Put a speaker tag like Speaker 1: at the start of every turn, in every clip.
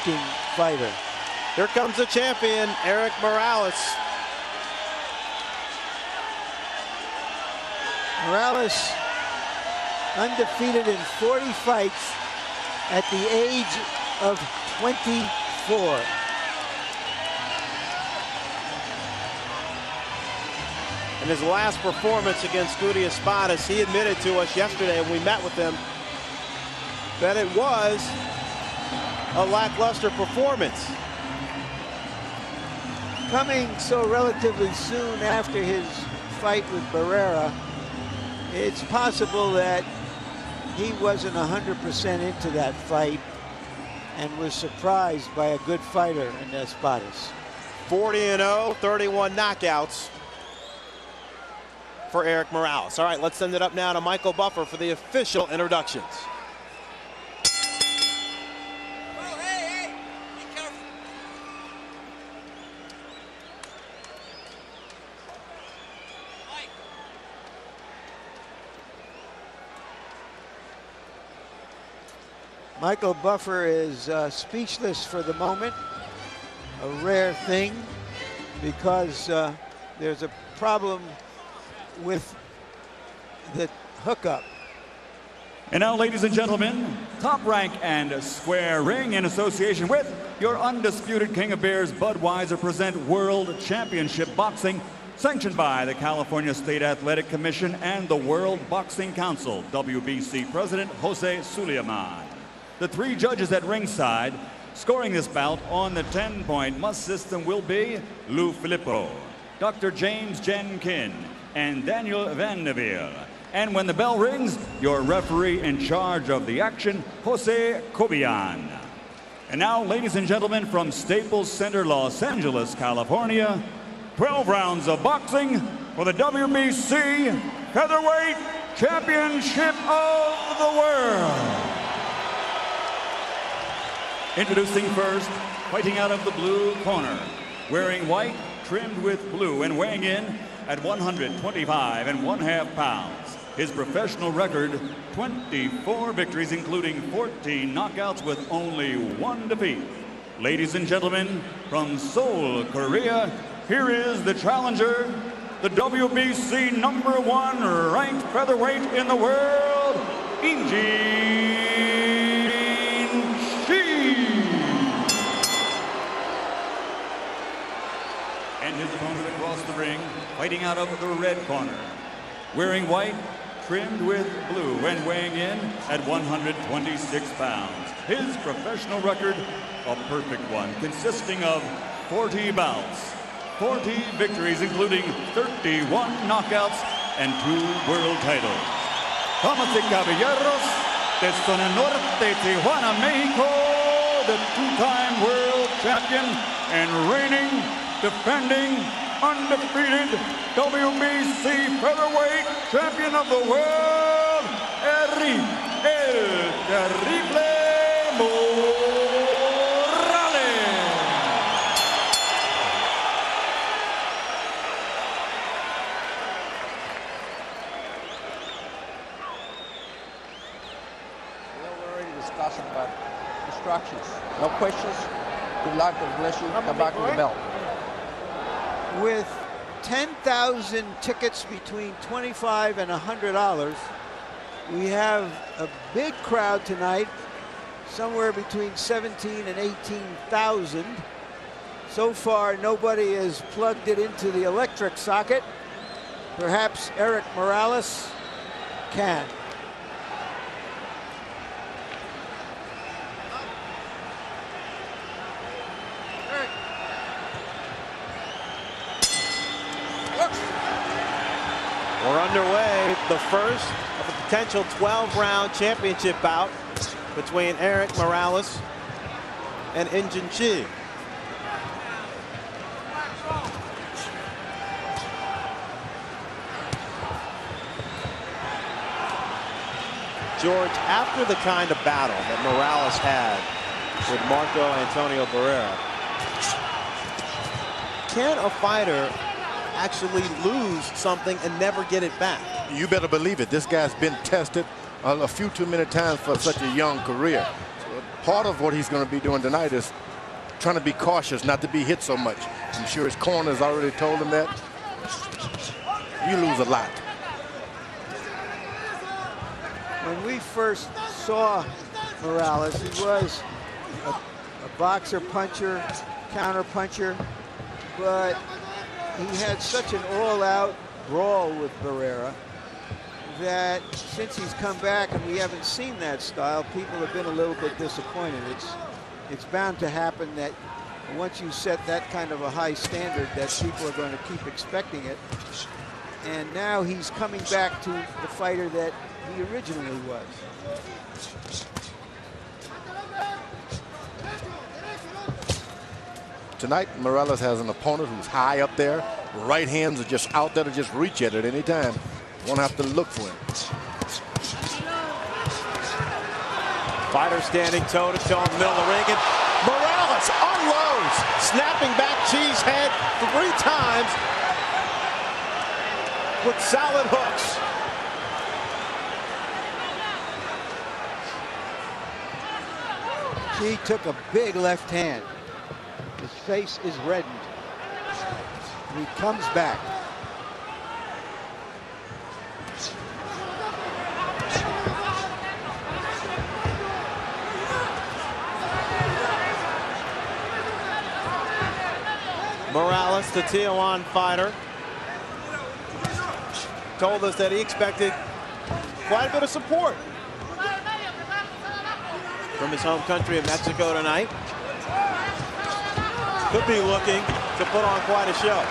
Speaker 1: looking fighter.
Speaker 2: Here comes the champion, Erik Morales.
Speaker 1: Morales, undefeated in 40 fights at the age of 24.
Speaker 2: In his last performance against Scudi Espadas, he admitted to us yesterday when we met with him that it was a lackluster performance.
Speaker 1: Coming so relatively soon after his fight with Barrera, it's possible that he wasn't 100% into that fight and was surprised by a good fighter in Espadas.
Speaker 2: 40-0, 31 knockouts for Erik Morales. All right, let's send it up now to Michael Buffer for the official introductions.
Speaker 1: Michael Buffer is speechless for the moment, a rare thing, because there's a problem with the hookup.
Speaker 3: And now, ladies and gentlemen, Top Rank and Square Ring, in association with your undisputed King of Bears, Budweiser, present World Championship Boxing, sanctioned by the California State Athletic Commission and the World Boxing Council, WBC President Jose Sulaiman. The three judges at ringside scoring this bout on the 10-point must system will be Lou Filippo, Dr. James Jenkin, and Daniel Vandeville. And when the bell rings, your referee in charge of the action, Jose Cobian. And now, ladies and gentlemen, from Staples Center, Los Angeles, California, 12 rounds of boxing for the WBC Featherweight Championship of the World. Introducing first, fighting out of the blue corner, wearing white, trimmed with blue, and weighing in at 125½ pounds. His professional record, 24 victories, including 14 knockouts with only 1 defeat. Ladies and gentlemen, from Seoul, Korea, here is the challenger, the WBC #1 ranked featherweight in the world, Injin Chi. And his opponent across the ring, fighting out of the red corner, wearing white, trimmed with blue, and weighing in at 126 pounds. His professional record, a perfect one, consisting of 40 bouts, 40 victories, including 31 knockouts and 2 world titles. Damas y caballeros, de Zona Norte, Tijuana, Mexico, the 2-time world champion and reigning, defending, undefeated WBC featherweight champion of the world, Erik El Terrible Morales.
Speaker 4: We're already discussing about instructions. No questions. Good luck and bless you. Come back with the belt.
Speaker 1: With 10,000 tickets between $25 and $100, we have a big crowd tonight, somewhere between 17,000 and 18,000. So far, nobody has plugged it into the electric socket. Perhaps Erik Morales can.
Speaker 2: We're underway, the first of a potential 12-round championship bout between Erik Morales and Injin Chi. George, after the kind of battle that Morales had with Marco Antonio Barrera, can a fighter actually lose something and never get it back?
Speaker 5: You better believe it. This guy's been tested a few too many times for such a young career. So part of what he's going to be doing tonight is trying to be cautious, not to be hit so much. I'm sure his corner's already told him that. You lose a lot.
Speaker 1: When we first saw Morales, he was a boxer, puncher, counter puncher, but he had such an all-out brawl with Barrera that since he's come back and we haven't seen that style, people have been a little bit disappointed. It's bound to happen that once you set that kind of a high standard that people are going to keep expecting it. And now he's coming back to the fighter that he originally was.
Speaker 5: Tonight, Morales has an opponent who's high up there. Right hands are just out there to just reach at any time. Won't have to look for him.
Speaker 2: Fighter standing toe-to-toe in the middle of the ring, and Morales unloads, snapping back Chi's head 3 times with solid hooks.
Speaker 1: Chi took a big left hand. His face is reddened. He comes back.
Speaker 2: Morales, the Tijuana fighter, told us that he expected quite a bit of support from his home country of Mexico tonight. Could be looking to put on quite a show.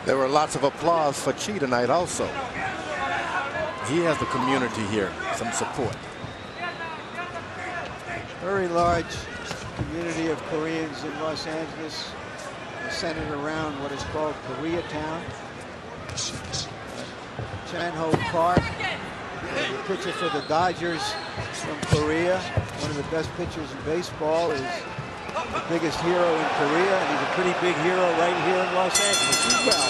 Speaker 5: There were lots of applause for Chi tonight also. He has the community here, some support.
Speaker 1: Very large community of Koreans in Los Angeles, centered around what is called Koreatown. Chanho Park, the pitcher for the Dodgers from Korea, one of the best pitchers in baseball, is the biggest hero in Korea, and he's a pretty big hero right here in Los Angeles as well.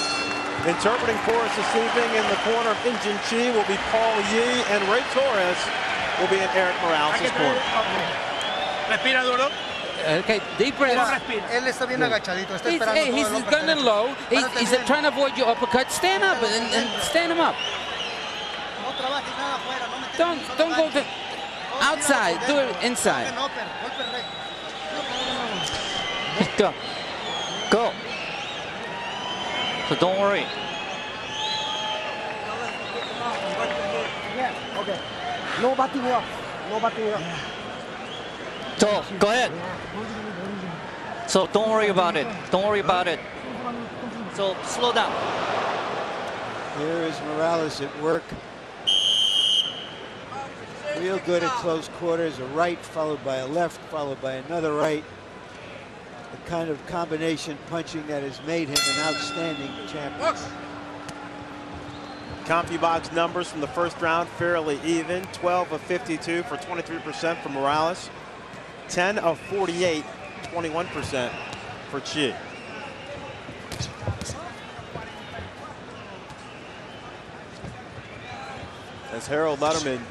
Speaker 2: Interpreting for us this evening in the corner of Injin Chi will be Paul Yee, and Ray Torres will be in Erik Morales' corner.
Speaker 6: Respira duro.
Speaker 7: Okay, deep breath.
Speaker 6: Él está bien agachadito, está esperando todo
Speaker 7: He's
Speaker 6: el uppercut.
Speaker 7: gunning low. He's trying to avoid your uppercut. Stand up and stand him up.
Speaker 6: No trabajes nada afuera, no me
Speaker 7: Don't go to outside. Do it inside.
Speaker 8: Go. Go. So don't worry.
Speaker 6: Yeah, okay. No batting up. No batting up.
Speaker 8: So go ahead. So don't worry about it. Don't worry about it. So slow down.
Speaker 1: Here is Morales at work. Real good at close quarters. A right followed by a left, followed by another right. The kind of combination punching that has made him an outstanding champion.
Speaker 2: CompuBox numbers from the first round fairly even. 12 of 52 for 23% for Morales. 10 of 48, 21% for Chi. As Harold Letterman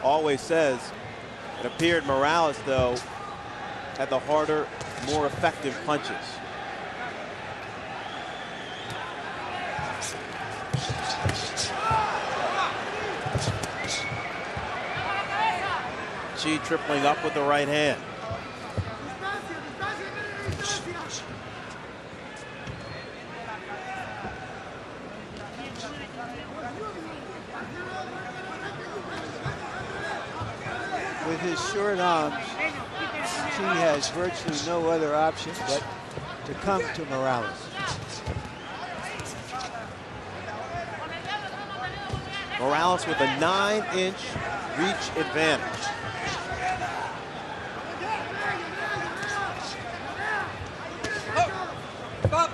Speaker 2: always says, it appeared Morales, though, had the harder, more effective punches. Chi tripling up with the right hand.
Speaker 1: With his short arms, Chi has virtually no other option but to come to Morales.
Speaker 2: Morales with a 9-inch reach advantage.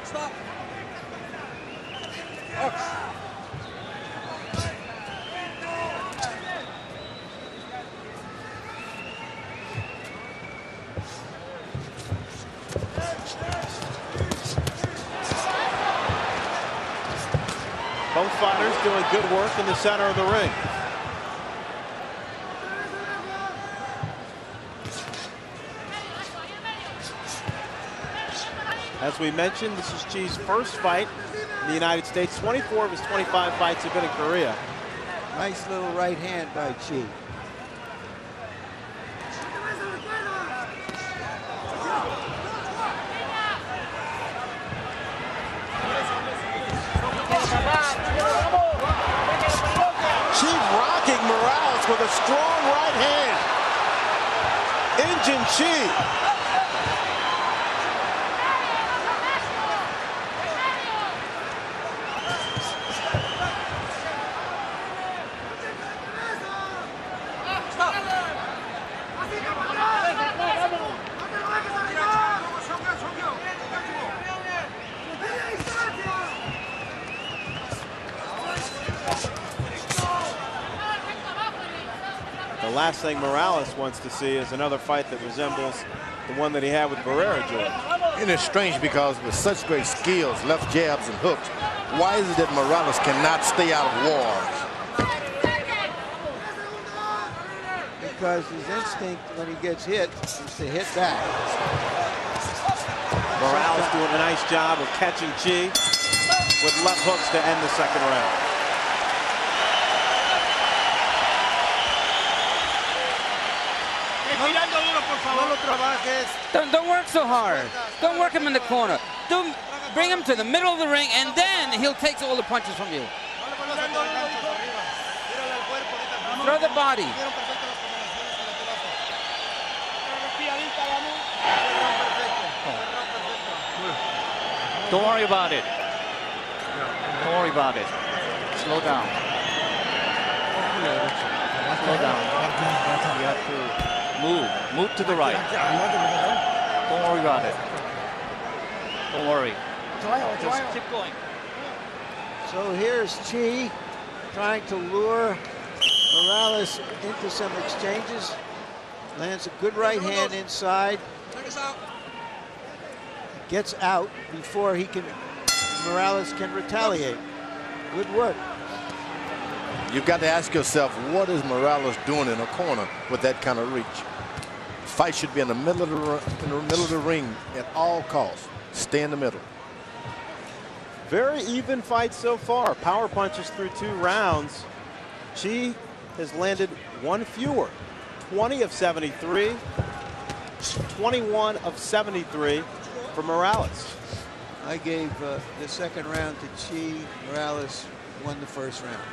Speaker 6: Stop.
Speaker 2: Both fighters doing good work in the center of the ring. As we mentioned, this is Chi's first fight in the United States. 24 of his 25 fights have been in Korea.
Speaker 1: Nice little right hand by Chi.
Speaker 2: Chi rocking Morales with a strong right hand. Injin Chi. The last thing Morales wants to see is another fight that resembles the one that he had with Barrera, George.
Speaker 5: And it's strange because with such great skills, left jabs and hooks, why is it that Morales cannot stay out of wars?
Speaker 1: Because his instinct when he gets hit is to hit back.
Speaker 2: Morales doing a nice job of catching Chi with left hooks to end the second round.
Speaker 7: Don't work so hard. Don't work him in the corner. Bring him to the middle of the ring, and then he'll take all the punches from you. Throw the body.
Speaker 8: Don't worry about it. Don't worry about it. Slow down. Slow down. You have to move to the right. Don't worry about it. Don't worry. Just keep going.
Speaker 1: So here's Chi trying to lure Morales into some exchanges. Lands a good right hand inside. Gets out before Morales can retaliate. Good work.
Speaker 5: You've got to ask yourself, what is Morales doing in a corner with that kind of reach? Fight should be in the middle of the ring at all costs. Stay in the middle.
Speaker 2: Very even fight so far. Power punches through 2 rounds. Chi has landed 1 fewer. 20 of 73. 21 of 73 for Morales.
Speaker 1: I gave the second round to Chi. Morales won the first round.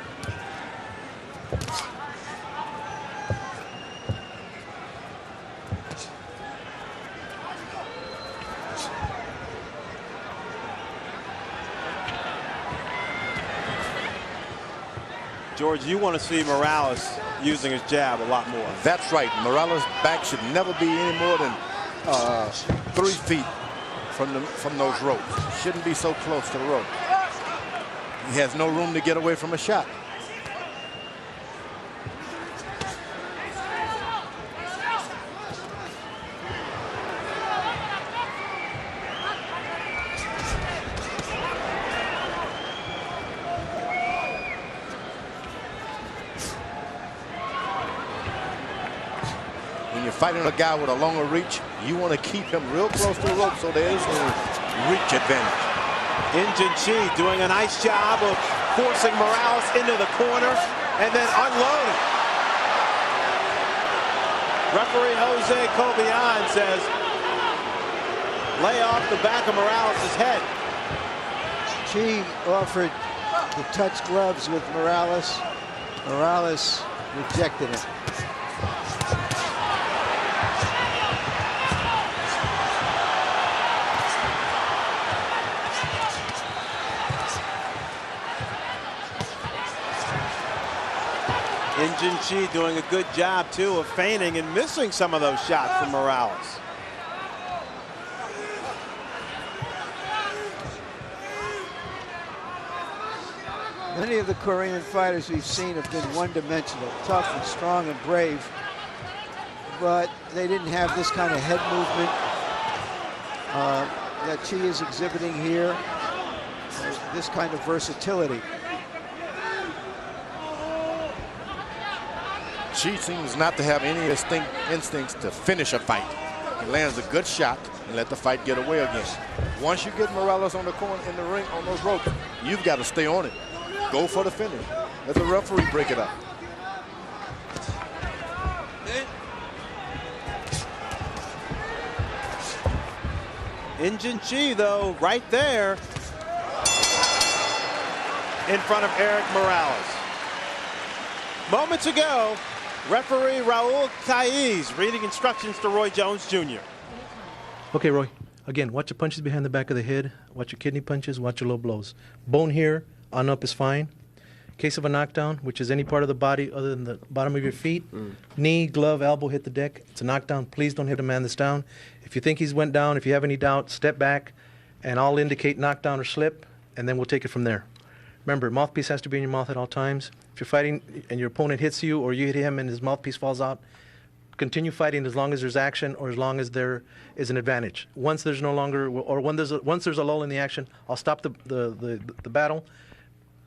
Speaker 2: George, you want to see Morales using his jab a lot more.
Speaker 5: That's right. Morales' back should never be any more than 3 feet from those ropes. Shouldn't be so close to the rope. He has no room to get away from a shot. When you're fighting a guy with a longer reach, you want to keep him real close to the rope so there is a reach advantage.
Speaker 2: Injin Chi doing a nice job of forcing Morales into the corner and then unloading. Referee Jose Cobian says, lay off the back of Morales' head.
Speaker 1: Chi offered to touch gloves with Morales. Morales rejected it.
Speaker 2: Injin Chi doing a good job, too, of feigning and missing some of those shots from Morales.
Speaker 1: Many of the Korean fighters we've seen have been one-dimensional, tough and strong and brave, but they didn't have this kind of head movement that Chi is exhibiting here, this kind of versatility.
Speaker 5: Chi seems not to have any instincts to finish a fight. He lands a good shot and let the fight get away again. Once you get Morales on the corner in the ring on those ropes, you've got to stay on it. Go for the finish. Let the referee break it up.
Speaker 2: Injin Chi, though, right there in front of Erik Morales. Moments ago, referee Raul Caiz reading instructions to Roy Jones Jr.
Speaker 9: Okay, Roy. Again, watch your punches behind the back of the head. Watch your kidney punches. Watch your low blows. Bone here on up is fine. Case of a knockdown, which is any part of the body other than the bottom of your feet, knee, glove, elbow hit the deck. It's a knockdown. Please don't hit a man that's down. If you think he's went down, if you have any doubt, step back, and I'll indicate knockdown or slip, and then we'll take it from there. Remember, mouthpiece has to be in your mouth at all times. If you're fighting and your opponent hits you or you hit him and his mouthpiece falls out, continue fighting as long as there's action or as long as there is an advantage. Once there's no longer, or once there's a lull in the action, I'll stop the battle,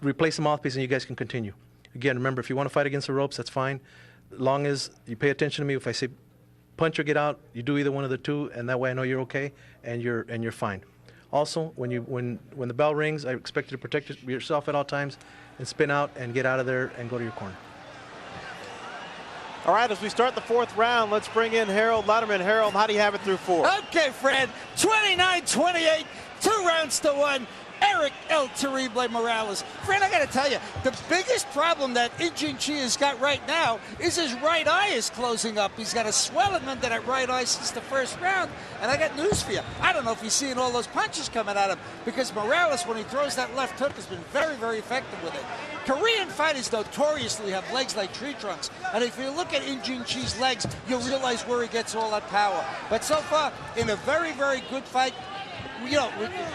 Speaker 9: replace the mouthpiece, and you guys can continue. Again, remember, if you want to fight against the ropes, that's fine. As long as you pay attention to me, if I say punch or get out, you do either one of the two, and that way I know you're okay and you're fine. Also, when the bell rings, I expect you to protect yourself at all times and spin out and get out of there and go to your corner.
Speaker 2: All right, as we start the fourth round, let's bring in Harold Letterman. Harold, how do you have it through four?
Speaker 10: Okay, Fred, 29-28, 2 rounds to 1. Erik El Terrible Morales. Fred, I got to tell you, the biggest problem that Injin Chi has got right now is his right eye is closing up. He's got a swelling under that right eye since the first round. And I got news for you. I don't know if he's seeing all those punches coming at him, because Morales, when he throws that left hook, has been very, very effective with it. Korean fighters notoriously have legs like tree trunks. And if you look at Injin Chi's legs, you'll realize where he gets all that power. But so far, in a very, very good fight, you know,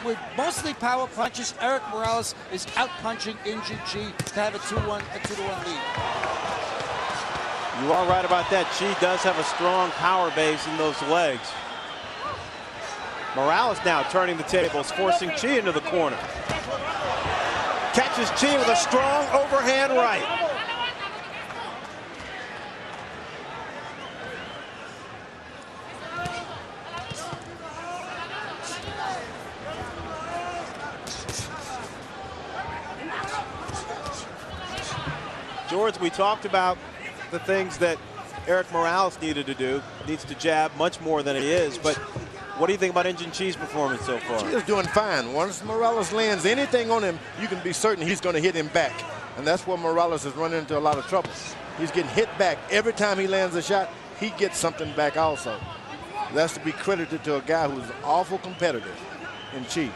Speaker 10: with mostly power punches, Erik Morales is out-punching Injin Chi to have a 2-1 lead.
Speaker 2: You are right about that. Chi does have a strong power base in those legs. Morales now turning the tables, forcing Chi into the corner. Catches Chi with a strong overhand right. George, we talked about the things that Erik Morales needed to do. Needs to jab much more than he is. But what do you think about Injin Chi's performance so far?
Speaker 5: Chi is doing fine. Once Morales lands anything on him, you can be certain he's going to hit him back. And that's where Morales is running into a lot of trouble. He's getting hit back. Every time he lands a shot, he gets something back also. That's to be credited to a guy who's awful competitive in Chi.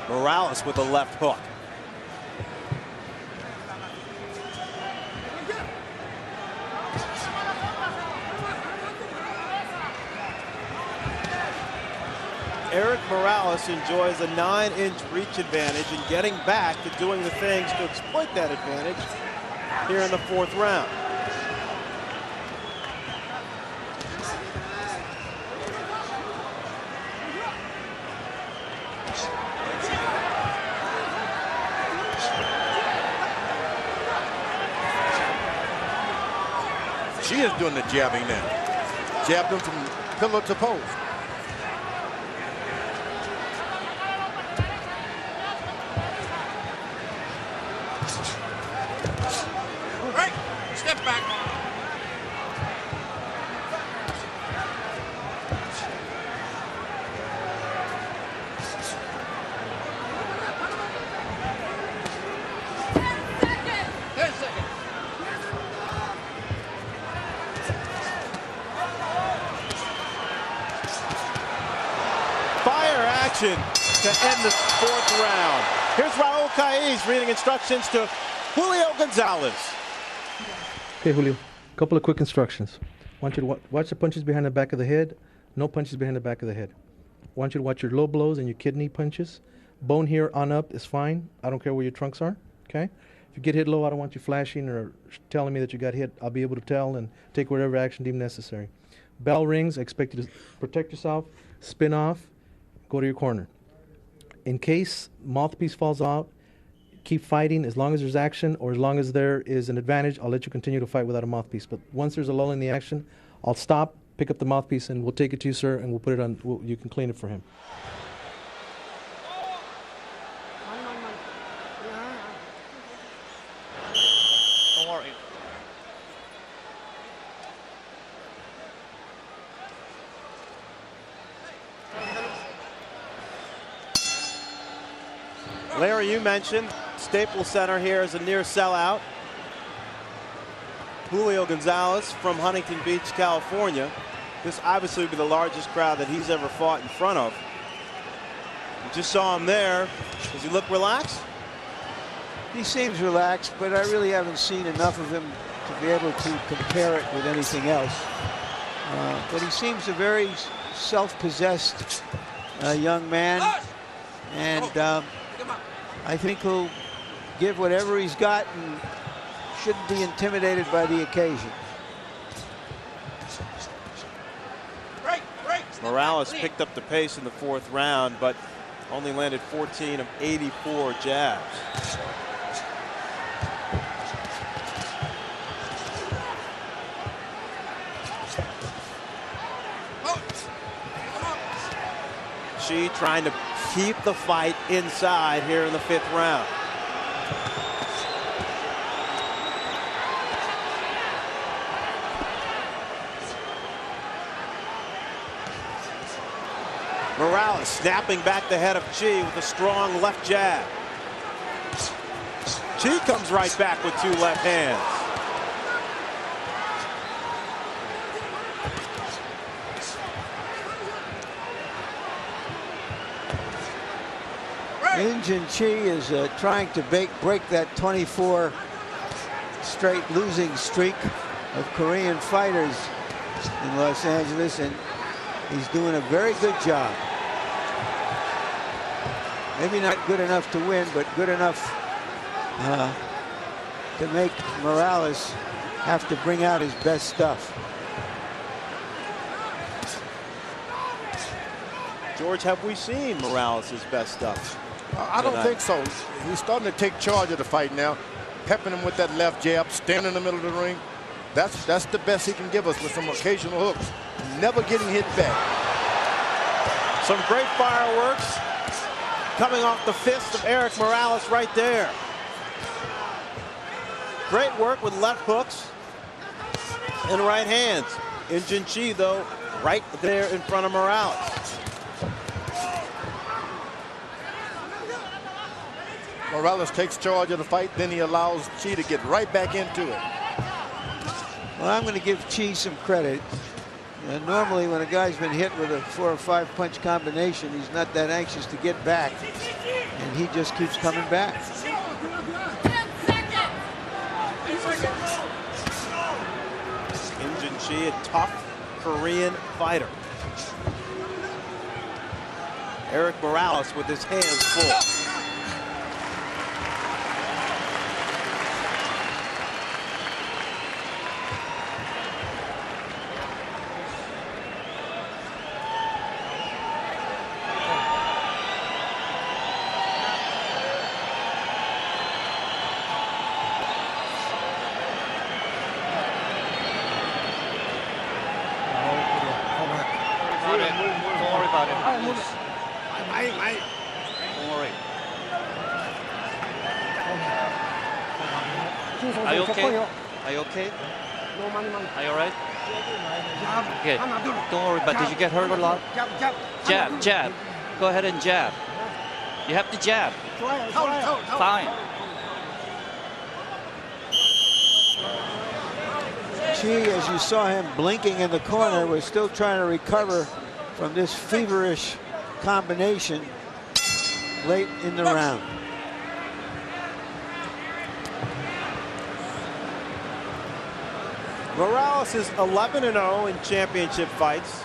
Speaker 2: Morales with a left hook. Erik Morales enjoys a 9-inch reach advantage and getting back to doing the things to exploit that advantage here in the fourth round.
Speaker 5: She is doing the jabbing now. Jabbed him from pillar to post.
Speaker 10: Step back.
Speaker 2: Fire action to end the fourth round. Here's Raul Caiz reading instructions to Julio Gonzalez.
Speaker 9: Okay, Julio, a couple of quick instructions. I want you to watch the punches behind the back of the head. No punches behind the back of the head. I want you to watch your low blows and your kidney punches. Bone here on up is fine. I don't care where your trunks are, okay? If you get hit low, I don't want you flashing or telling me that you got hit. I'll be able to tell and take whatever action deemed necessary. Bell rings, I expect you to protect yourself, spin off, go to your corner. In case mouthpiece falls out, keep fighting. As long as there's action or as long as there is an advantage, I'll let you continue to fight without a mouthpiece. But once there's a lull in the action, I'll stop, pick up the mouthpiece, and we'll take it to you, sir, and we'll put it on. You can clean it for him.
Speaker 8: Don't worry.
Speaker 2: Larry, you mentioned Staples Center here is a near sellout. Julio Gonzalez from Huntington Beach, California. This obviously would be the largest crowd that he's ever fought in front of. You just saw him there. Does he look relaxed?
Speaker 1: He seems relaxed, but I really haven't seen enough of him to be able to compare it with anything else. But he seems a very self-possessed young man, and I think he'll give whatever he's got and shouldn't be intimidated by the occasion.
Speaker 2: Morales picked up the pace in the 4th round, but only landed 14 of 84 jabs. Chi trying to keep the fight inside here in the 5th round. Morales snapping back the head of Chi with a strong left jab. Chi comes right back with 2 left hands.
Speaker 1: Injin Chi is trying to break that 24 straight losing streak of Korean fighters in Los Angeles, and he's doing a very good job. Maybe not good enough to win, but good enough to make Morales have to bring out his best stuff.
Speaker 2: George, have we seen Morales' best stuff?
Speaker 5: I don't think so. He's starting to take charge of the fight now, pepping him with that left jab, standing in the middle of the ring. That's the best he can give us, with some occasional hooks. Never getting hit back.
Speaker 2: Some great fireworks coming off the fist of Erik Morales right there. Great work with left hooks and right hands. Injin Chi, though, right there in front of Morales.
Speaker 5: Morales takes charge of the fight, then he allows Chi to get right back into it.
Speaker 1: Well, I'm going to give Chi some credit. Normally, when a guy's been hit with a 4 or 5 punch combination, he's not that anxious to get back, and he just keeps coming back.
Speaker 2: Injin Chi, a tough Korean fighter. Erik Morales with his hands full.
Speaker 8: Are you okay? Are you okay? Are you all right? Okay. Don't worry, but did you get hurt a lot? Jab, jab. Go ahead and jab. You have to jab. Fine.
Speaker 1: Chi, as you saw him blinking in the corner, was still trying to recover from this feverish combination late in the round.
Speaker 2: Morales is 11-0 in championship fights.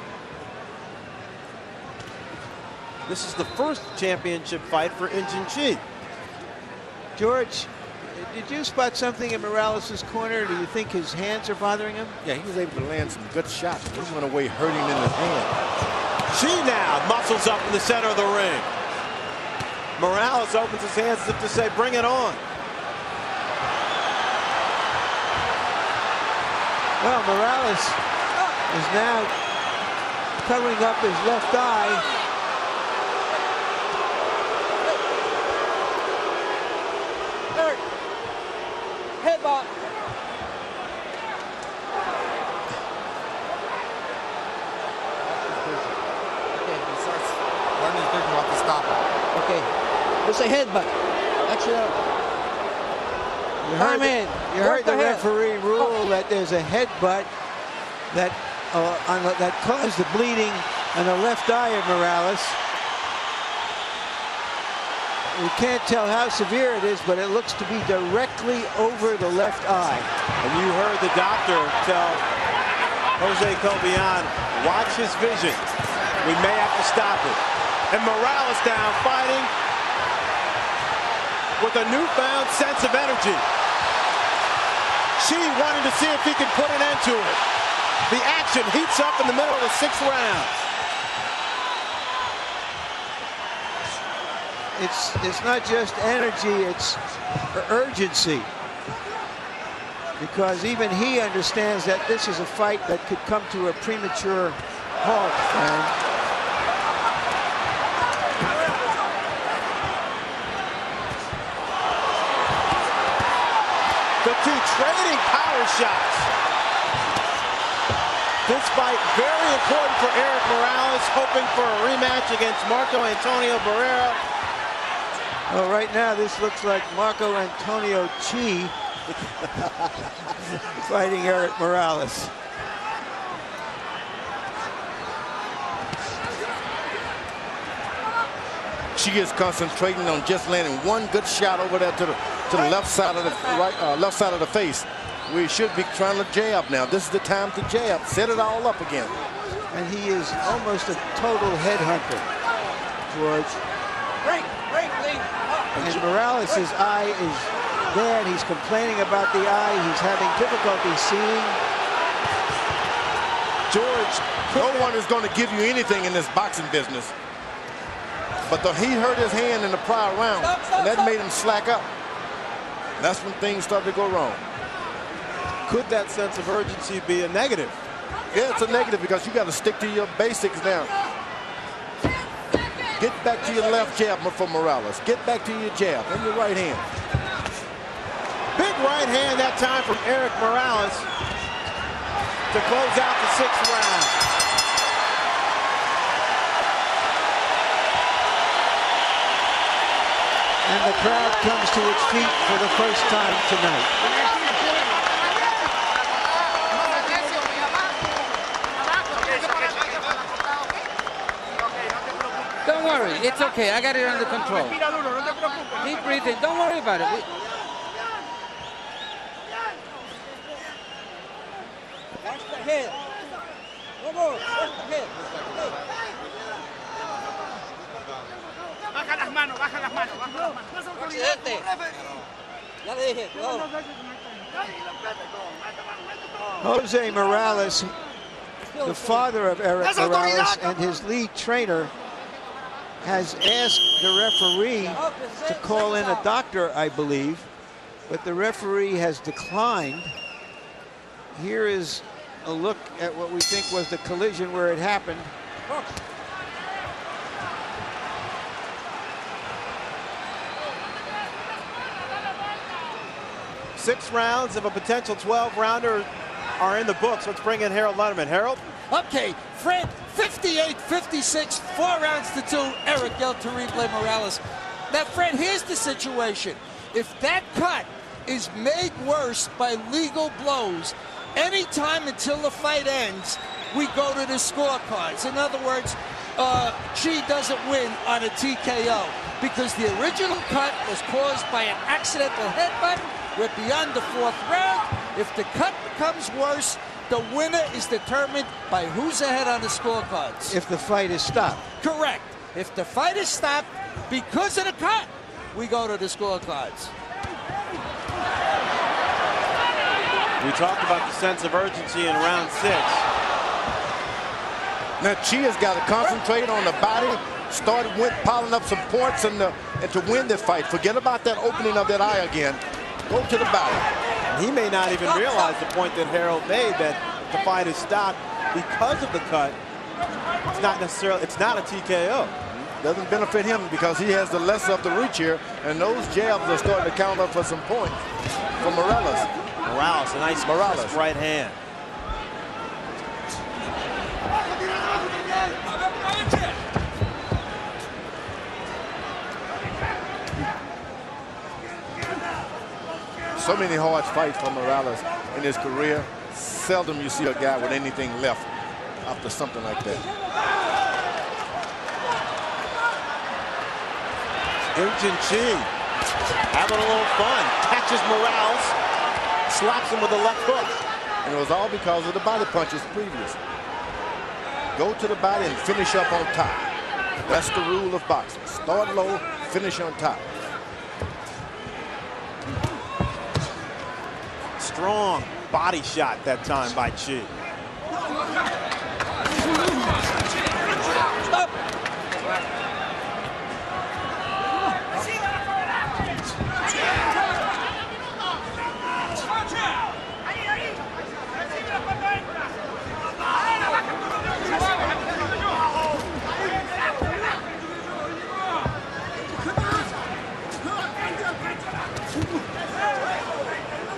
Speaker 2: This is the first championship fight for Injin Chi.
Speaker 1: George, did you spot something in Morales' corner? Do you think his hands are bothering him?
Speaker 5: Yeah, he was able to land some good shots. He went away hurting in the hand.
Speaker 2: Chi now muscles up in the center of the ring. Morales opens his hands as if to say, bring it on.
Speaker 1: Well, Morales is now covering up his left eye.
Speaker 10: Eric, headbutt.
Speaker 6: Okay, he starts learning his vision off the stopper.
Speaker 10: Okay, it's a headbutt. Actually,
Speaker 1: You heard the referee rule that there's a headbutt that that caused the bleeding on the left eye of Morales. We can't tell how severe it is, but it looks to be directly over the left eye.
Speaker 2: And you heard the doctor tell Jose Cobian, watch his vision. We may have to stop it. And Morales down fighting with a newfound sense of energy. Chi wanting to see if he can put an end to it. The action heats up in the middle of the 6th round.
Speaker 1: It's not just energy, it's urgency. Because even he understands that this is a fight that could come to a premature halt. And
Speaker 2: the two trading power shots. This fight very important for Erik Morales, hoping for a rematch against Marco Antonio Barrera.
Speaker 1: well, right now this looks like Marco Antonio Chi fighting Erik Morales.
Speaker 5: Chi is concentrating on just landing one good shot over there to the left side of the left side of the face. We should be trying to jab now. This is the time to jab. Set it all up again.
Speaker 1: And he is almost a total headhunter, George. And Morales' eye is bad. He's complaining about the eye. He's having difficulty seeing.
Speaker 5: George, no one is going to give you anything in this boxing business. But he hurt his hand in the prior round, and that made him slack up. That's when things started to go wrong.
Speaker 2: Could that sense of urgency be a negative?
Speaker 5: Yeah, it's a negative because you got to stick to your basics now. Get back to your left jab for Morales. Get back to your jab and your right hand.
Speaker 2: Big right hand that time from Erik Morales to close out the 6th round.
Speaker 1: And the crowd comes to its feet for the first time tonight.
Speaker 7: Don't worry, it's okay. I got it under control. Keep breathing. Don't worry about it.
Speaker 10: Watch the head. No more. Watch the head.
Speaker 6: Baja las manos, baja las manos, baja las manos.
Speaker 10: Accidente. Ya le dije, cuidado.
Speaker 1: Jose Morales, the father of Erik Morales and his lead trainer, has asked the referee to call in a doctor, I believe, but the referee has declined. Here is a look at what we think was the collision where it happened.
Speaker 2: 6 rounds of a potential 12-rounder are in the books. Let's bring in Harold Letterman. Harold?
Speaker 10: Okay, Fred, 58-56, 4 rounds to 2, Erik El Terrible Morales. Now, Fred, here's the situation. If that cut is made worse by legal blows, anytime until the fight ends, we go to the scorecards. In other words, Chi doesn't win on a TKO because the original cut was caused by an accidental headbutt. We're beyond the 4th round. If the cut becomes worse, the winner is determined by who's ahead on the scorecards.
Speaker 1: If the fight is stopped.
Speaker 10: Correct. If the fight is stopped because of the cut, we go to the scorecards.
Speaker 2: We talked about the sense of urgency in round 6.
Speaker 5: Now Chi has got to concentrate on the body, piling up some points and to win this fight. Forget about that opening of that eye again. Go to the body.
Speaker 2: He may not even realize the point that Harold made, that the fight is stopped because of the cut, it's not a TKO.
Speaker 5: Doesn't benefit him because he has the less of the reach here, and those jabs are starting to count up for some points for Morales.
Speaker 2: Morales, a nice crisp right hand.
Speaker 5: So many hard fights for Morales in his career. Seldom you see a guy with anything left after something like that.
Speaker 2: Injin Chi having a little fun. Catches Morales, slaps him with a left hook.
Speaker 5: And it was all because of the body punches previous. Go to the body and finish up on top. That's the rule of boxing. Start low, finish on top.
Speaker 2: Strong body shot that time by Chi.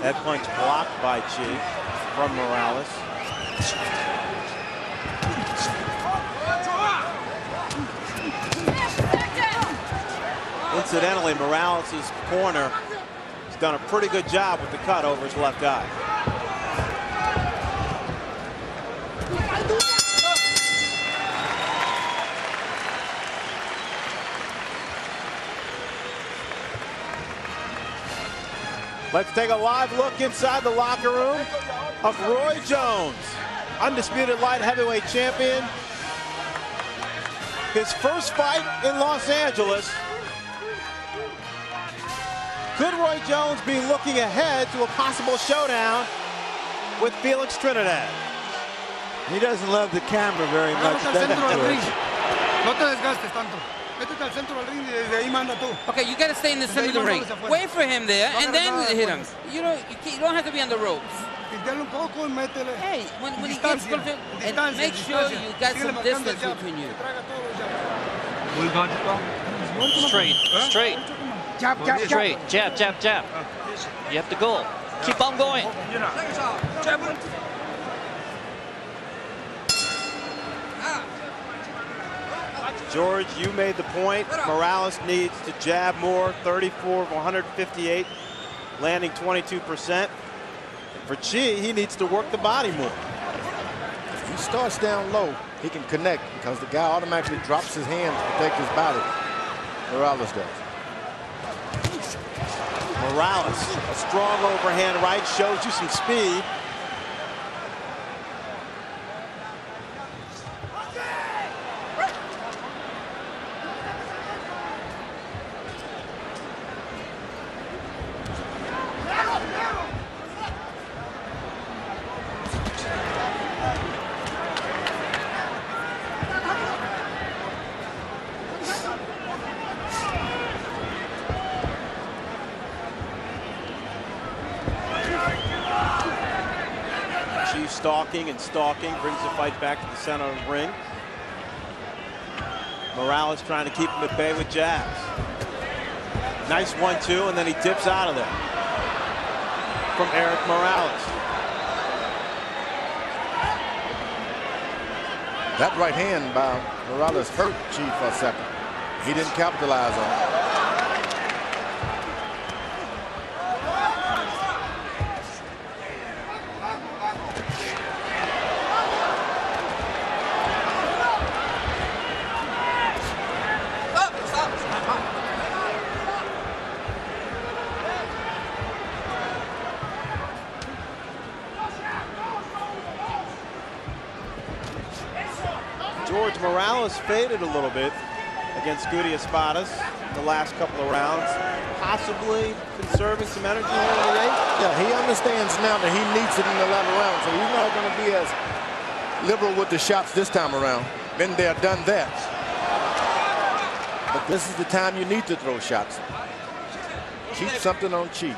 Speaker 2: That punch blocked by Chi from Morales. Incidentally, Morales' corner has done a pretty good job with the cut over his left eye. Let's take a live look inside the locker room of Roy Jones, undisputed light heavyweight champion. His first fight in Los Angeles. Could Roy Jones be looking ahead to a possible showdown with Felix Trinidad?
Speaker 1: He doesn't love the camera very much, does he?
Speaker 6: No te desgastes tanto. Métete al centro del ring y desde ahí manda tú.
Speaker 7: Okay, you got to stay in the center of the ring. Wait for him there, and then hit him. You don't have to be on the ropes.
Speaker 6: Pintarle un poco y métele.
Speaker 7: Hey, when he gets close, and make sure you got some distance between you.
Speaker 8: Straight, straight.
Speaker 6: Jab, jab,
Speaker 8: Straight, jab, jab, jab. You have to go. Keep on going.
Speaker 2: George, you made the point. Morales needs to jab more. 34 of 158, landing 22%. For Chi, he needs to work the body more.
Speaker 5: If he starts down low, he can connect because the guy automatically drops his hand to protect his body. Morales does.
Speaker 2: Morales, a strong overhand right, shows you some speed. Stalking and stalking, brings the fight back to the center of the ring. Morales trying to keep him at bay with jabs. Nice 1-2, and then he dips out of there from Erik Morales.
Speaker 5: That right hand by Morales hurt Chi for a second. He didn't capitalize on it.
Speaker 2: George, Morales faded a little bit against Goody Espadas the last couple of rounds, possibly conserving some energy here in the eighth.
Speaker 5: Yeah, he understands now that he needs it in the latter round, so he's not going to be as liberal with the shots this time around. Been there, done that. But this is the time you need to throw shots. Keep something on Chi.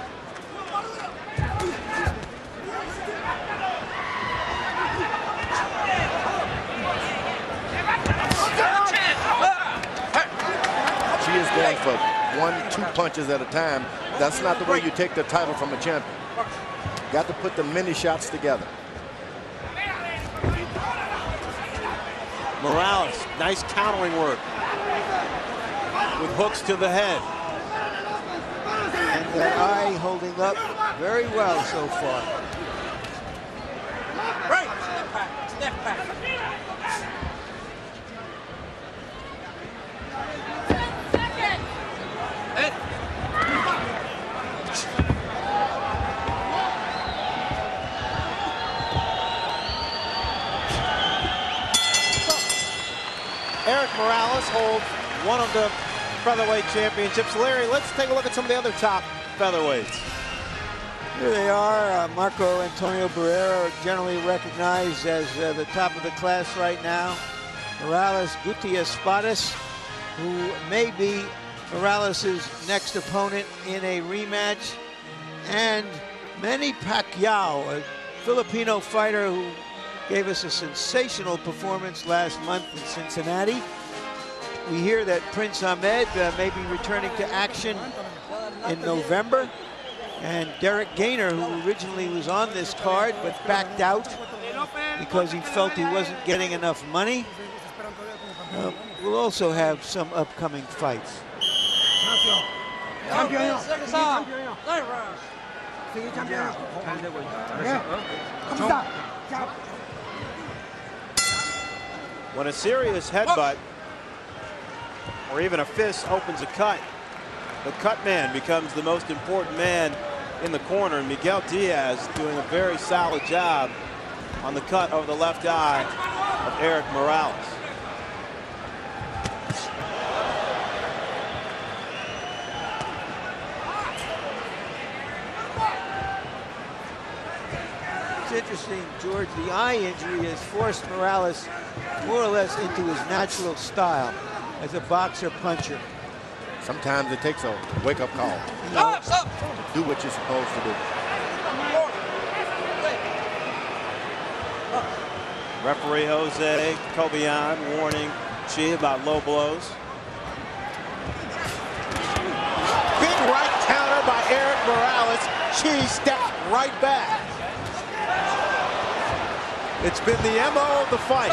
Speaker 5: for 1-2 punches at a time. That's not the way you take the title from a champion. Got to put the many shots together.
Speaker 2: Morales, nice countering work with hooks to the head.
Speaker 1: And that eye holding up very well so far.
Speaker 10: Right. Step back.
Speaker 2: Erik Morales holds one of the featherweight championships. Larry, let's take a look at some of the other top featherweights.
Speaker 1: Here they are. Marco Antonio Barrera, generally recognized as the top of the class right now. Morales Gutierrez, who may be Morales' next opponent in a rematch. And Manny Pacquiao, a Filipino fighter who gave us a sensational performance last month in Cincinnati. We hear that Prince Ahmed may be returning to action in November. And Derek Gainer, who originally was on this card but backed out because he felt he wasn't getting enough money, will also have some upcoming fights.
Speaker 2: When a serious headbutt or even a fist opens a cut, the cut man becomes the most important man in the corner. And Miguel Diaz doing a very solid job on the cut over the left eye of Erik Morales.
Speaker 1: It's interesting, George, the eye injury has forced Morales more or less into his natural style as a boxer puncher.
Speaker 5: Sometimes it takes a wake-up call. You know, do what you're supposed to do.
Speaker 2: Referee Jose Cobian warning Chi about low blows. Big right counter by Erik Morales. Chi steps right back. It's been the MO of the fight.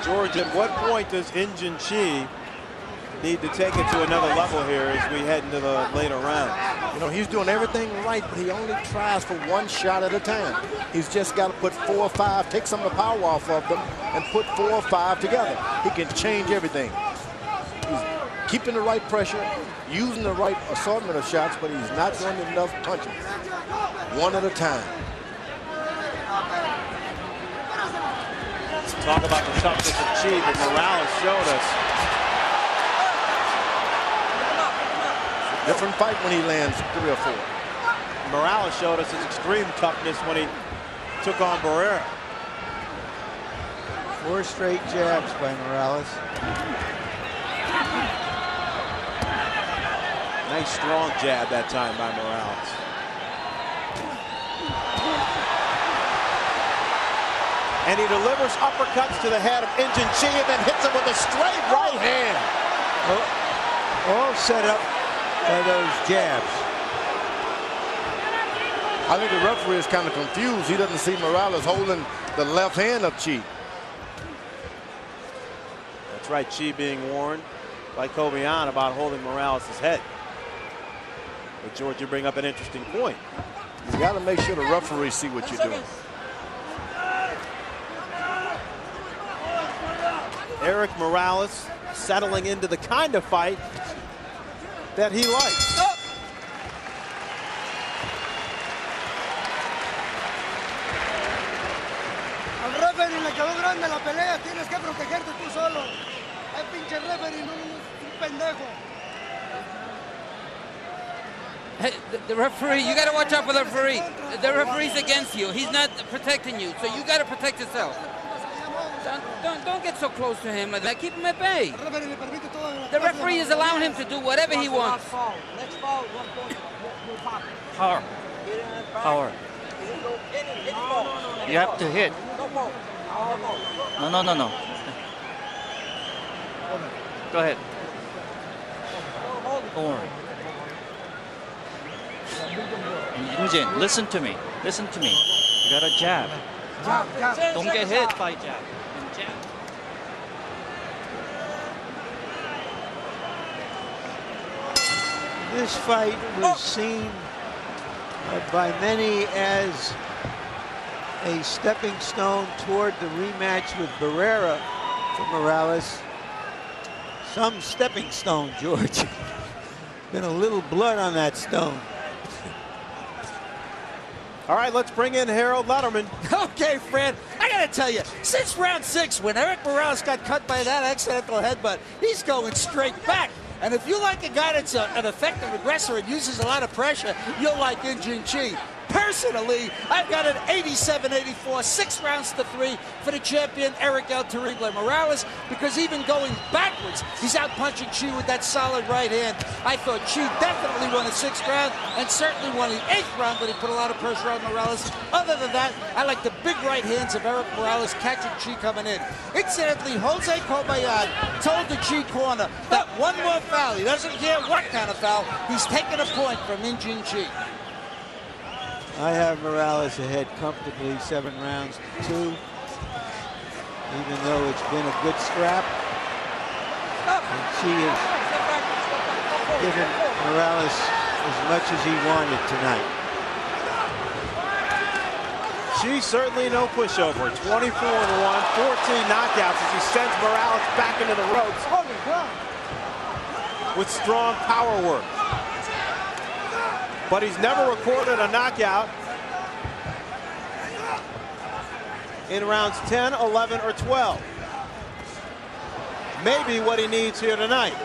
Speaker 2: George, at what point does Injin Chi need to take it to another level here as we head into the later rounds?
Speaker 5: You know, he's doing everything right, but he only tries for one shot at a time. He's just got to put 4 or 5, take some of the power off of them, and put 4 or 5 together. He can change everything. He's keeping the right pressure, using the right assortment of shots, but he's not doing enough punches. One at a time.
Speaker 2: Let's talk about the toughness of Chi that Morales showed us.
Speaker 5: Different fight when he lands 3 or 4.
Speaker 2: Morales showed us his extreme toughness when he took on Barrera.
Speaker 1: 4 straight jabs by Morales.
Speaker 2: Nice strong jab that time by Morales. And he delivers uppercuts to the head of Injin Chi and then hits him with a straight right hand.
Speaker 1: All set up by those jabs.
Speaker 5: I think the referee is kind of confused. He doesn't see Morales holding the left hand of Chi.
Speaker 2: That's right, Chi being warned by Cobian about holding Morales' head. But George, you bring up an interesting point.
Speaker 5: You got to make sure the referees see what you're doing.
Speaker 2: Erik Morales settling into the kind of fight that he likes.
Speaker 6: Al referee le quedó grande la pelea, tienes que protegerte tú solo. El pinche referee no es un pendejo.
Speaker 7: Hey, the referee, you got to watch out for the referee. The referee's against you. He's not protecting you, so you got to protect yourself. Don't get so close to him like that. Keep him at bay. The referee is allowing him to do whatever he wants.
Speaker 8: Power. Power. You have to hit. No. Go ahead. Don't worry. Injin, listen to me. Listen to me. You got a jab. Don't get hit by jab. Jab.
Speaker 1: This fight was seen by many as a stepping stone toward the rematch with Barrera for Morales. Some stepping stone, George. Been a little blood on that stone.
Speaker 2: All right, let's bring in Harold Letterman.
Speaker 10: Okay, Fred, I gotta tell you, since round 6, when Erik Morales got cut by that accidental headbutt, he's going straight back. And if you like a guy that's an effective aggressor and uses a lot of pressure, you'll like Injin Chi. Personally, I've got an 87-84, 6 rounds to 3 for the champion, Erik El Terrible Morales, because even going backwards, he's out punching Chi with that solid right hand. I thought Chi definitely won the 6th round and certainly won the 8th round, but he put a lot of pressure on Morales. Other than that, I like the big right hands of Erik Morales catching Chi coming in. Incidentally, Jose Cobayan told the Chi corner that one more foul, he doesn't care what kind of foul, he's taking a point from Injin Chi.
Speaker 1: I have Morales ahead comfortably, 7 rounds to 2. Even though it's been a good scrap. And Chi has given Morales as much as he wanted tonight.
Speaker 2: Chi certainly no pushover. 24-1, 14 knockouts as he sends Morales back into the ropes with strong power work. But he's never recorded a knockout in rounds 10, 11, or 12. Maybe what he needs here tonight.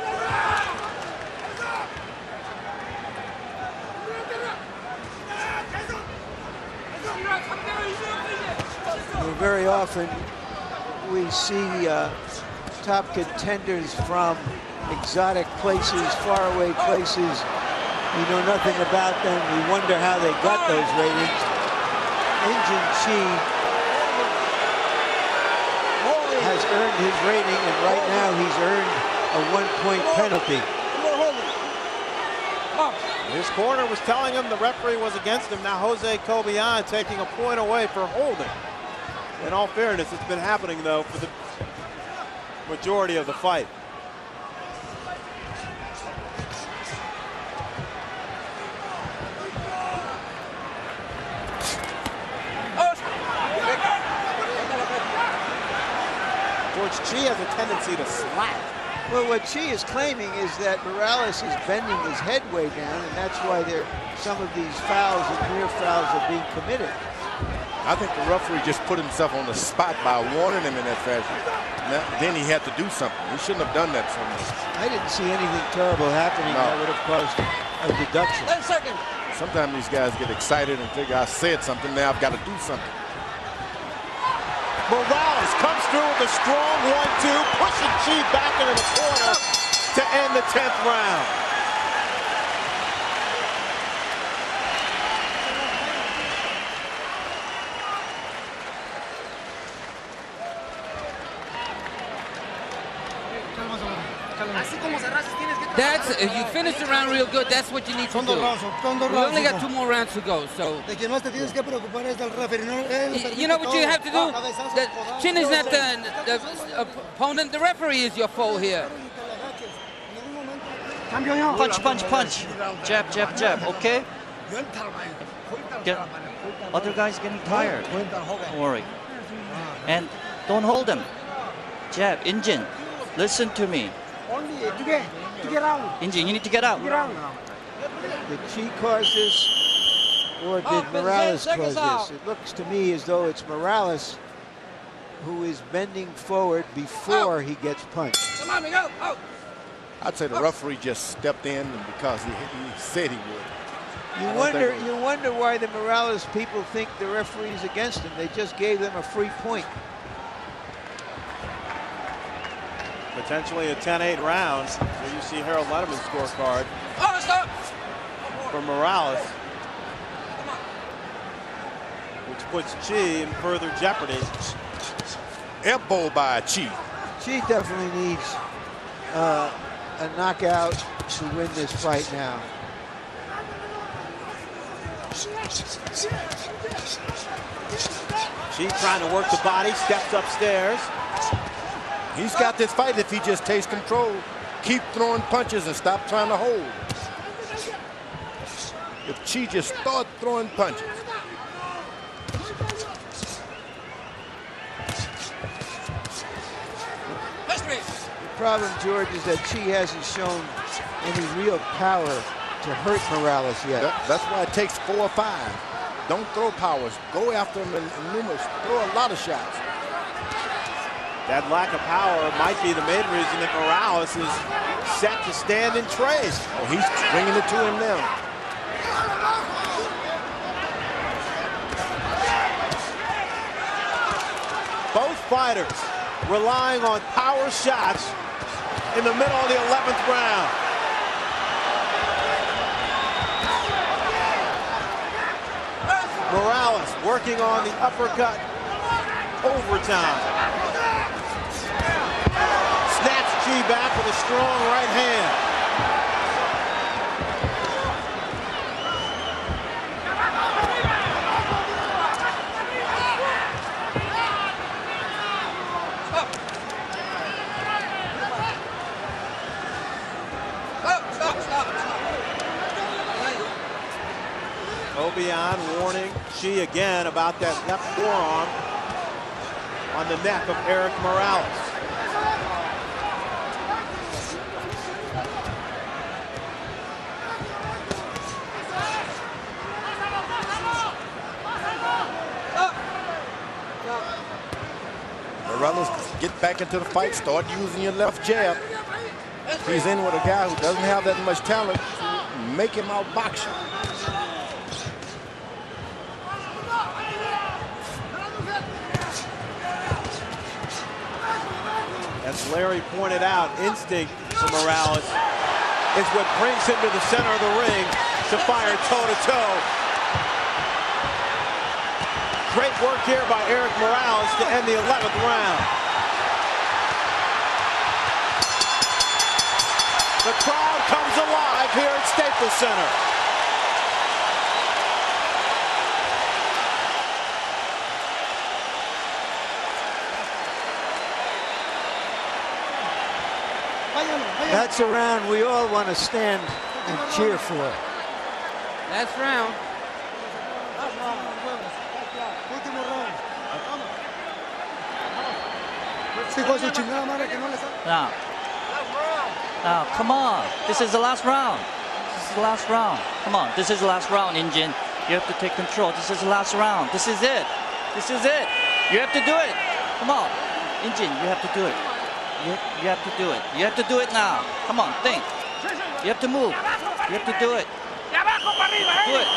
Speaker 1: Very often we see top contenders from exotic places, faraway places. We know nothing about them. We wonder how they got those ratings. Injin Chi has earned his rating, and right now he's earned a 1-point penalty.
Speaker 2: His corner was telling him the referee was against him. Now Jose Cobayan taking a point away for holding. In all fairness, it's been happening, though, for the majority of the fight. Chi has a tendency to slap.
Speaker 1: Well, what Chi is claiming is that Morales is bending his head way down, and that's why some of these fouls and near fouls are being committed.
Speaker 5: I think the referee just put himself on the spot by warning him in that fashion. Then he had to do something. He shouldn't have done that so much.
Speaker 1: I didn't see anything terrible happening that would have caused a deduction.
Speaker 10: 10 seconds.
Speaker 5: Sometimes these guys get excited and figure I said something, now I've got to do something.
Speaker 2: Morales comes through with a strong 1-2, pushing Chi back into the corner to end the 10th round.
Speaker 7: You finished the round real good. That's what you need to do. We only got 2 more rounds to go, so. You know what you have to do? The chin is not the opponent. The referee is your foe here.
Speaker 8: Punch, punch, punch. Jab, jab, jab. Okay? Other guys getting tired. Don't worry. And don't hold them. Jab, Injin. Listen to me. Injin, you need to get out.
Speaker 1: Did Chi cause this, or did Morales cause this? It looks to me as though it's Morales who is bending forward before he gets punched.
Speaker 5: I'd say the referee just stepped in because he said he would.
Speaker 1: You wonder why the Morales people think the referee's against him. They just gave them a free point.
Speaker 2: Potentially a 10-8 round. Here you see Harold Letterman's scorecard for Morales, which puts Chi in further jeopardy.
Speaker 5: Elbow by Chi.
Speaker 1: Chi definitely needs a knockout to win this fight now.
Speaker 2: Chi trying to work the body, steps upstairs.
Speaker 5: He's got this fight if he just takes control. Keep throwing punches and stop trying to hold. If Chi just start throwing punches.
Speaker 1: The problem, George, is that Chi hasn't shown any real power to hurt Morales yet.
Speaker 5: That's why it takes 4 or 5. Don't throw powers. Go after him in numerous. Throw a lot of shots.
Speaker 2: That lack of power might be the main reason that Morales is set to stand and trade.
Speaker 5: Oh, he's bringing it to him now.
Speaker 2: Both fighters relying on power shots in the middle of the 11th round. Morales working on the uppercut overtime. Snaps Chi back with a strong right hand. Obion warning Chi again about that left forearm on the neck of Erik Morales.
Speaker 5: Morales, get back into the fight. Start using your left jab. He's in with a guy who doesn't have that much talent. Make him outbox you.
Speaker 2: As Larry pointed out, instinct for Morales is what brings him to the center of the ring to fire toe-to-toe. Great work here by Erik Morales to end the 11th round. The crowd comes alive here at Staples Center.
Speaker 1: That's a round we all want to stand and cheer for.
Speaker 7: Last round.
Speaker 11: Now, come on. This is the last round. This is the last round. Come on. This is the last round, Injin. You have to take control. This is the last round. This is it. This is it. You have to do it. Come on. Injin, you have to do it. You have to do it. You have to do it now. Come on, think. You have to move. You have to do it. Do it.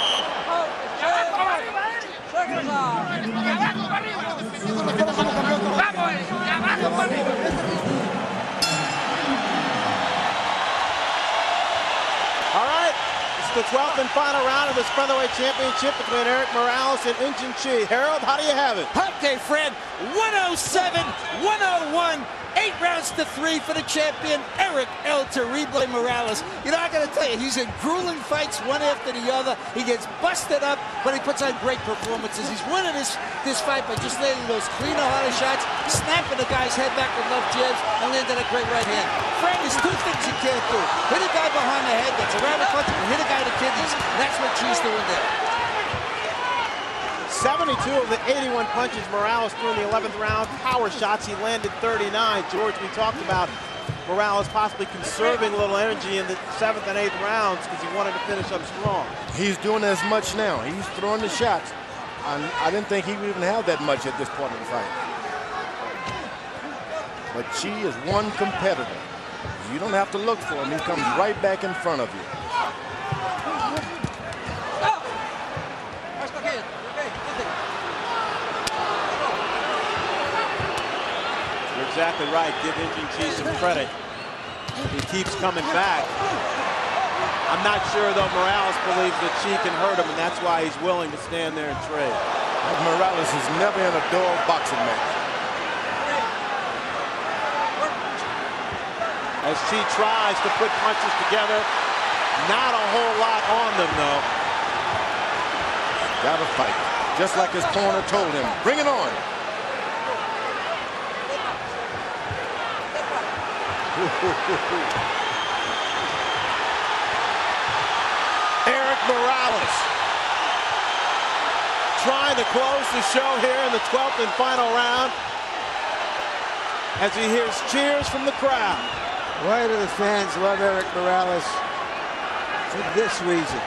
Speaker 2: All right, it's the 12th and final round of this featherweight championship between Erik Morales and Injin Chi. Harold, how do you have it?
Speaker 10: Okay, Fred. 107, 101. 8 rounds to 3 for the champion, Erik El Terrible Morales. You know, I got to tell you, he's in grueling fights one after the other. He gets busted up, but he puts on great performances. He's winning this fight by just landing those cleaner, harder shots, snapping the guy's head back with left jabs, and landing a great right hand. Frank, there's 2 things he can't do. Hit a guy behind the head that's around the punch, and hit a guy in the kidneys. And that's what Chi's doing there.
Speaker 2: 72 of the 81 punches Morales threw in the 11th round. Power shots, he landed 39. George, we talked about Morales possibly conserving a little energy in the 7th and 8th rounds because he wanted to finish up strong.
Speaker 5: He's doing as much now. He's throwing the shots. I didn't think he would even have that much at this point of the fight. But Chi is one competitor. You don't have to look for him. He comes right back in front of you.
Speaker 2: exactly right. Give Injin Chi some credit. He keeps coming back. I'm not sure, though, Morales believes that Chi can hurt him, and that's why he's willing to stand there and trade.
Speaker 5: Morales is never in a dull boxing match.
Speaker 2: As Chi tries to put punches together, not a whole lot on them, though.
Speaker 5: Gotta fight, just like his corner told him. Bring it on.
Speaker 2: Erik Morales trying to close the show here in the 12th and final round as he hears cheers from the crowd.
Speaker 1: Why do the fans love Erik Morales? For this reason.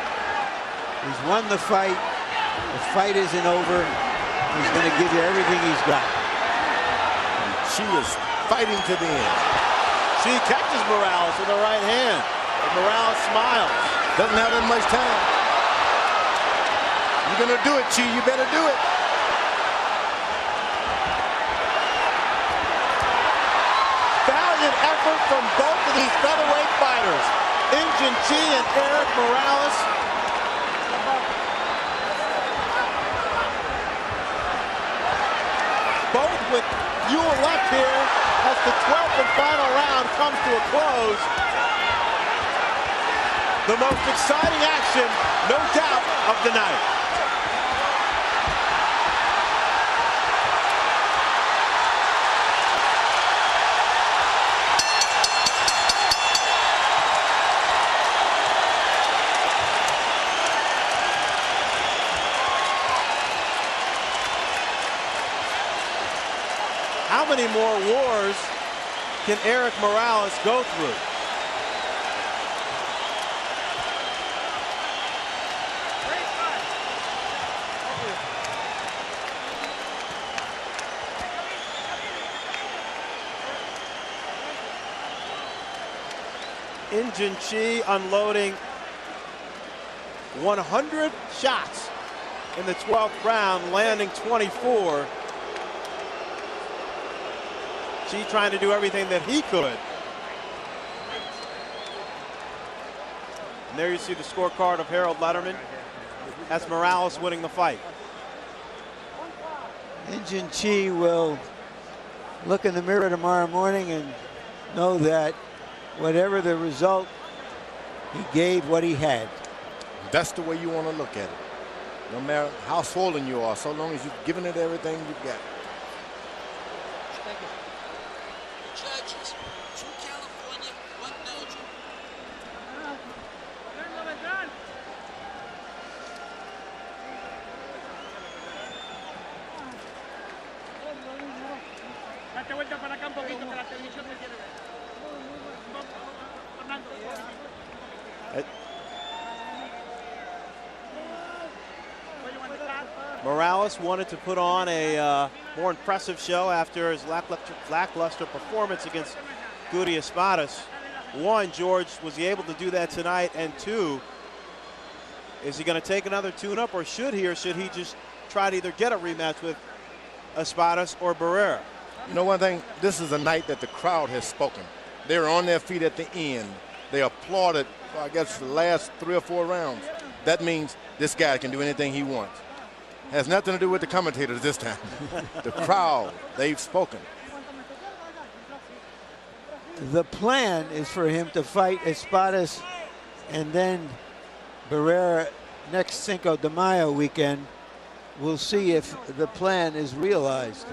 Speaker 1: He's won the fight. The fight isn't over. He's going to give you everything he's got.
Speaker 5: And Chi is fighting to the end.
Speaker 2: Chi catches Morales with the right hand. And Morales smiles.
Speaker 5: Doesn't have that much time. You're going to do it, Chi. You better do it.
Speaker 2: Valiant effort from both of these featherweight fighters. Injin Chi and Erik Morales. Both with fuel left here as the 12th and final round comes to a close. The most exciting action, no doubt, of the night. How many more wars can Erik Morales go through? Injin Chi unloading 100 shots in the 12th round, landing 24. Chi trying to do everything that he could. And there you see the scorecard of Harold Letterman. That's Morales winning the fight.
Speaker 1: Injin Chi will look in the mirror tomorrow morning and know that whatever the result, he gave what he had.
Speaker 5: That's the way you want to look at it. No matter how swollen you are, so long as you've given it everything you've got.
Speaker 10: Judges, 2 California, 1 Belgium.
Speaker 6: Date vuelta para acá un poquito, que la televisión me tiene.
Speaker 2: Morales wanted to put on a more impressive show after his lackluster performance against Goody Espadas. 1, George, was he able to do that tonight? And 2, is he going to take another tune-up, or should he just try to either get a rematch with Espadas or Barrera?
Speaker 5: You know one thing, this is a night that the crowd has spoken. They were on their feet at the end. They applauded, I guess, the last 3 or 4 rounds. That means this guy can do anything he wants. Has nothing to do with the commentators this time. The crowd, they've spoken.
Speaker 1: The plan is for him to fight Espadas and then Barrera next Cinco de Mayo weekend. We'll see if the plan is realized.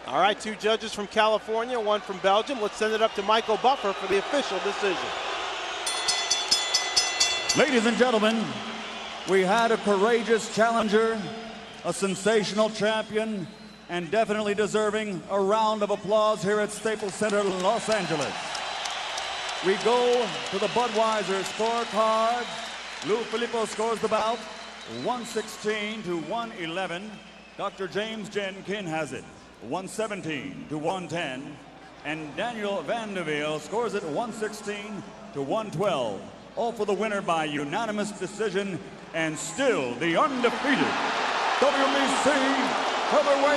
Speaker 2: All right, 2 judges from California, 1 from Belgium. Let's send it up to Michael Buffer for the official decision.
Speaker 3: Ladies and gentlemen, we had a courageous challenger, a sensational champion, and definitely deserving a round of applause here at Staples Center, Los Angeles. We go to the Budweiser scorecard. Lou Filippo scores the bout 116 to 111. Dr. James Jenkin has it 117 to 110. and Daniel Vandevelde scores it 116 to 112. All for the winner by unanimous decision, and still the undefeated WBC featherweight